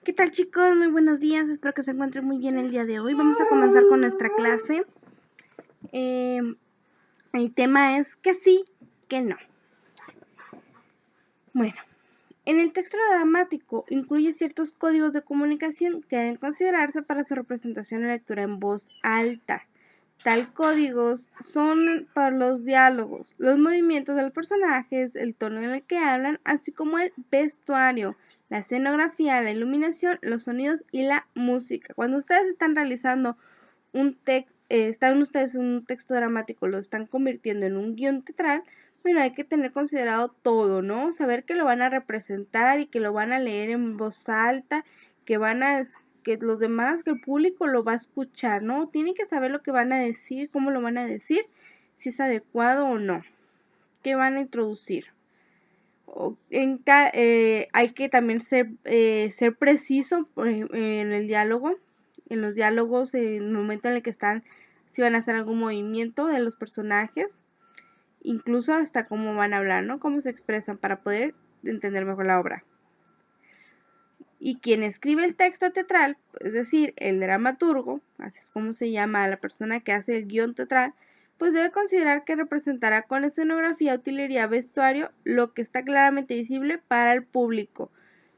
¿Qué tal, chicos? Muy buenos días, espero que se encuentren muy bien el día de hoy. Vamos a comenzar con nuestra clase. El tema es que sí, que no. Bueno, en el texto dramático incluye ciertos códigos de comunicación que deben considerarse para su representación y lectura en voz alta. Tal códigos son para los diálogos, los movimientos de los personajes, el tono en el que hablan, así como el vestuario, la escenografía, la iluminación, los sonidos y la música. Cuando ustedes están realizando están ustedes en un texto dramático, lo están convirtiendo en un guión teatral, bueno, hay que tener considerado todo, ¿no? Saber que lo van a representar y que lo van a leer en voz alta, que los demás, que el público lo va a escuchar, ¿no? Tienen que saber lo que van a decir, cómo lo van a decir, si es adecuado o no, qué van a introducir. Hay que también ser preciso en el diálogo, en los diálogos, en el momento en el que están, si van a hacer algún movimiento de los personajes, incluso hasta cómo van a hablar, ¿no? Cómo se expresan para poder entender mejor la obra. Y quien escribe el texto teatral, es decir, el dramaturgo, así es como se llama a la persona que hace el guión teatral, pues debe considerar que representará con escenografía, utilería, vestuario, lo que está claramente visible para el público.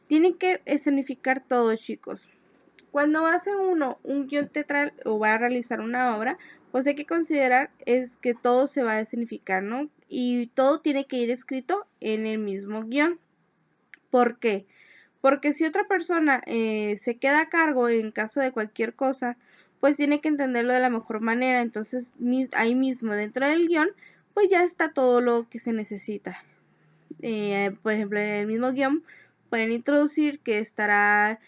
Tienen que escenificar todo, chicos. Cuando hace uno un guión teatral o va a realizar una obra, pues hay que considerar es que todo se va a escenificar, ¿no? Y todo tiene que ir escrito en el mismo guión. ¿Por qué? Porque si otra persona se queda a cargo en caso de cualquier cosa, pues tiene que entenderlo de la mejor manera. Entonces ahí mismo dentro del guión, pues ya está todo lo que se necesita. Por ejemplo, en el mismo guión pueden introducir que estará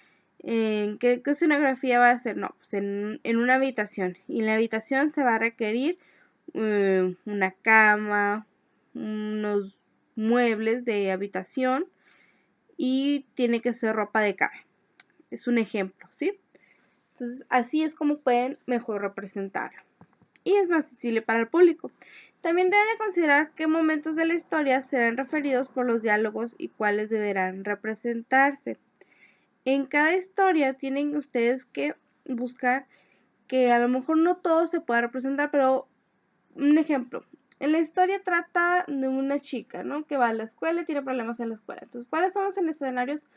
¿qué escenografía va a ser? No, pues en una habitación. Y en la habitación se va a requerir una cama, unos muebles de habitación y tiene que ser ropa de cama. Es un ejemplo, ¿sí? Entonces, así es como pueden mejor representarlo. Y es más accesible para el público. También deben de considerar qué momentos de la historia serán referidos por los diálogos y cuáles deberán representarse. En cada historia tienen ustedes que buscar que a lo mejor no todo se pueda representar, pero un ejemplo. En la historia trata de una chica, ¿no? Que va a la escuela y tiene problemas en la escuela. Entonces, ¿cuáles son los escenarios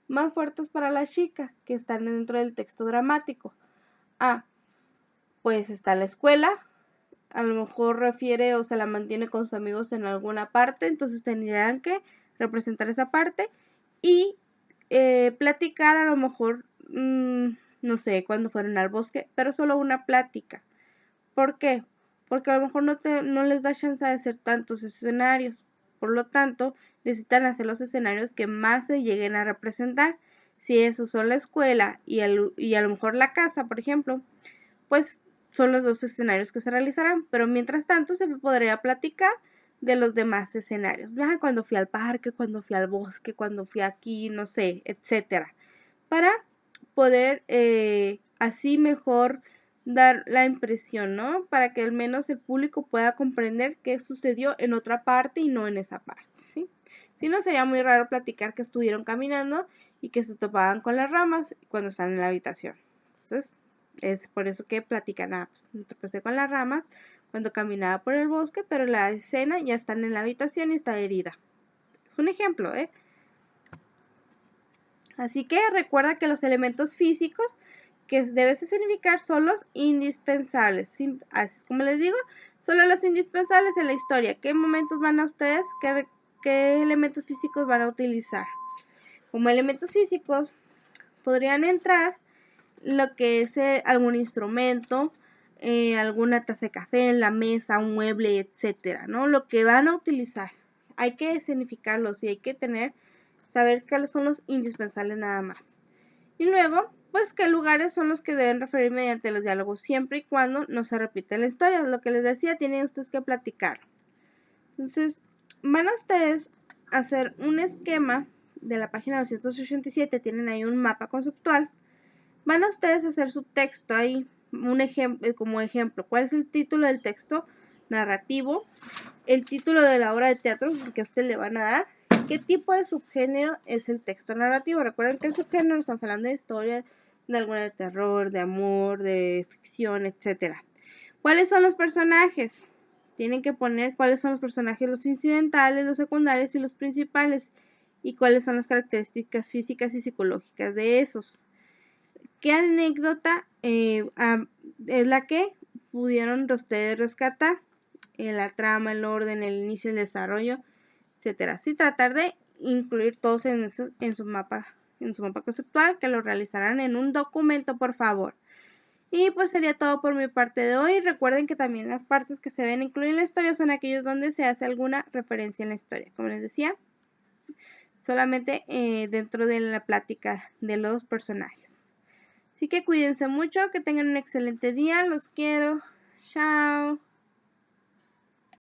más fuertes para la chica que están dentro del texto dramático? Pues está la escuela, a lo mejor refiere o se la mantiene con sus amigos en alguna parte, entonces tendrían que representar esa parte y platicar a lo mejor, no sé, cuando fueron al bosque, pero solo una plática. ¿Por qué? Porque a lo mejor no les da chance de hacer tantos escenarios. Por lo tanto, necesitan hacer los escenarios que más se lleguen a representar. Si esos son la escuela y a lo mejor la casa, por ejemplo, pues son los dos escenarios que se realizarán. Pero mientras tanto se podría platicar de los demás escenarios. Cuando fui al parque, cuando fui al bosque, cuando fui aquí, no sé, etcétera. Para poder así mejor dar la impresión, ¿no? Para que al menos el público pueda comprender qué sucedió en otra parte y no en esa parte, ¿sí? Si no, sería muy raro platicar que estuvieron caminando y que se topaban con las ramas cuando están en la habitación. Entonces, es por eso que platican, pues me tropecé con las ramas cuando caminaba por el bosque, pero la escena ya están en la habitación y está herida. Es un ejemplo, ¿eh? Así que recuerda que los elementos físicos que debes significar son los indispensables. Así es como les digo, solo los indispensables en la historia. ¿Qué momentos van a ustedes? ¿Qué elementos físicos van a utilizar? Como elementos físicos podrían entrar lo que es algún instrumento, alguna taza de café en la mesa, un mueble, etcétera, ¿no? Lo que van a utilizar. Hay que significarlos y hay que saber cuáles son los indispensables nada más. Y luego, pues qué lugares son los que deben referir mediante los diálogos siempre y cuando no se repite la historia. Lo que les decía, tienen ustedes que platicar. Entonces, van a ustedes a hacer un esquema de la página 287, tienen ahí un mapa conceptual. Van a ustedes a hacer su texto ahí, como ejemplo. ¿Cuál es el título del texto narrativo? El título de la obra de teatro que a usted le van a dar. ¿Qué tipo de subgénero es el texto narrativo? Recuerden que el subgénero estamos hablando de historia, de alguna de terror, de amor, de ficción, etc. ¿Cuáles son los personajes? Tienen que poner cuáles son los personajes, los incidentales, los secundarios y los principales, y cuáles son las características físicas y psicológicas de esos. ¿Qué anécdota es la que pudieron ustedes rescatar? La trama, el orden, el inicio, el desarrollo, etcétera. Sí, tratar de incluir todos en su mapa conceptual, que lo realizarán en un documento, por favor. Y pues sería todo por mi parte de hoy. Recuerden que también las partes que se deben incluir en la historia son aquellos donde se hace alguna referencia en la historia. Como les decía, solamente dentro de la plática de los personajes. Así que cuídense mucho, que tengan un excelente día. Los quiero. Chao.